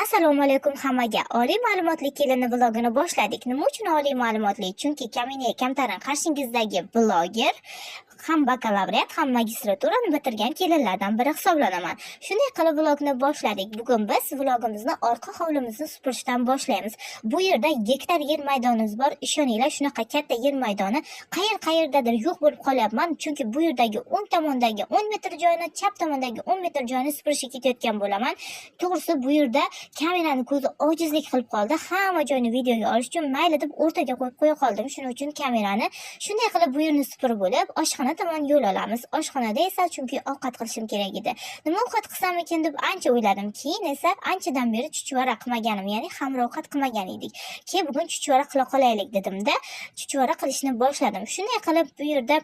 Assalomu alaykum hammaga. Oliy ma'lumotli kelini blogini boshladik. Nima uchun oliy ma'lumotli? Chunki Kamina Kamtarin qarshingizdagi bloger ham bakalavriat, ham magistraturani bitirgan kelinlardan biri hisoblanaman. Shunday qilib blogni boshladik. Bugun biz vlogimizni orqa hovlimizni supurishdan boshlaymiz. Bu yerda gektar yer maydonimiz bor. Ishoninglar, shunaqa katta yer maydoni qayerdadir yo'q bo'lib qolyapman. Chunki bu yerdagi o'ng tomondagi 10 metr joyni, chap tomondagi 10 metr joyni supurishga ketayotgan bo'laman. To'g'risi bu yerda kamerani ko'zi ojizlik qilib qoldi. Hamma joyni videoga olish uchun mayli deb o'rtaga qo'yib qo'ya qoldim. Shuning uchun kamerani shunday qilib bu yerni supurib bo'lib, oshxona tomon yo'l olamiz. Oshxonada esa chunki ovqat qilishim kerak edi. Nima ovqat qilsam ekan deb ancha o'yladim. Keyin esa anchadan beri chuchvara qilmaganim, ya'ni xamir ovqat qilmagan edik. Keyin bugun chuchvara qila qolaylik dedimda, chuchvara qilishni boshladim. Shunday qilib bu yerda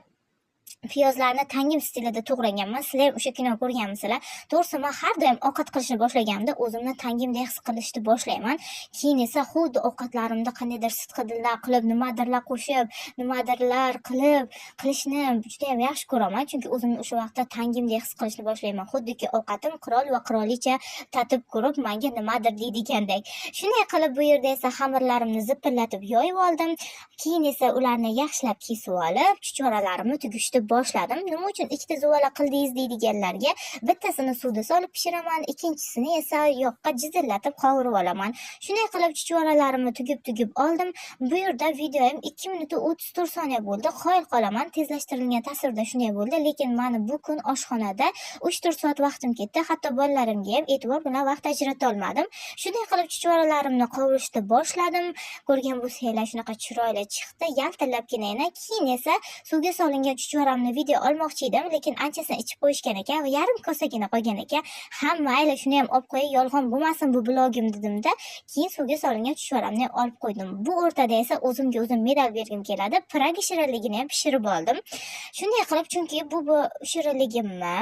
piyozlarni tangim stilida to'g'raganman. Sizlar ham o'sha kino ko'rganmisizlar? To'g'risi men har doim ovqat qilishni boshlaganimda o'zimni tangimdek his qilishni boshlayman. Keyin esa xuddi ovqatlarimda qandaydir sidqidillar qilib, nimadirlar qo'shib, nimadirlar qilishni juda ham yaxshi ko'raman. Chunki o'zimni o'sha vaqtda tangimdek his qilishni boshlayman. Xuddiki ovqatim qirol va qirolicha tatib ko'rib, menga nimadir deydigandek. Shunday qilib bu yerda esa xamirlarimni zipillatib yoyib oldim. Keyin esa ularni yaxshilab kesib olib, chuchvaralarimni tugishni boshladim. Nima uchun ikkita zuvala qildingiz deydiganlarga bittasini suvda solib pishiraman, ikkinchisini esa yoqqa jizillatib qovurib olaman. Shunday qilib chuchvaralarimni tugib oldim. Bu yerda videoim 2 minut 34 soniya bo'ldi. Qoyil qolaman, tezlashtirilgan tasvirda shunday bo'ldi, lekin meni bu kun oshxonada 3-4 soat vaqtim ketdi. Hatto bolalarimga ham e'tibor bilan vaqt ajrata olmadim. Shunday qilib chuchvaralarimni qovurishni boshladim. Ko'rgan bo'lsanglar, shunaqa chiroyli chiqdi, yaltillabgina yana. Keyin esa suvga solingan chuchvaramni video olmoqchi edim, lekin anchasini ichib qo'yishgan ekan va yarim kosagina qolgan ekan. Hamma mayli shuni ham olib qo'yay, yolg'on bo'lmasin bu blogim dedimda, keyin suvga solingan chuchvaramni olib qo'ydim. Bu o'rtada esa o'zimga o'zim medal bergim keladi. Piragi shirinligini ham pishirib oldim. Shunday qilib, chunki bu shirinligimni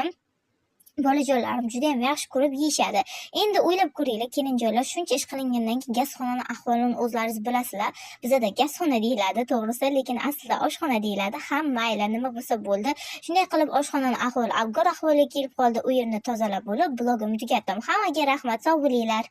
bolajonlarim juda ham yaxshi ko'rib yeyishadi. Endi o'ylab ko'ringlar, kelinjonlar, shuncha ish qilingandan keyin gazxonani ahvolini o'zlaringiz bilasizlar. Bizda gazxona deyiladi, to'g'risi, lekin aslida oshxona deyiladi. Ham mayli, nima bo'lsa bo'ldi. Shunday qilib oshxonani ahvoli abgor ahvolga kelib qoldi. U yerni tozalab bo'lib, blogimni tugatdim. Hammaga rahmat, sog' bo'linglar.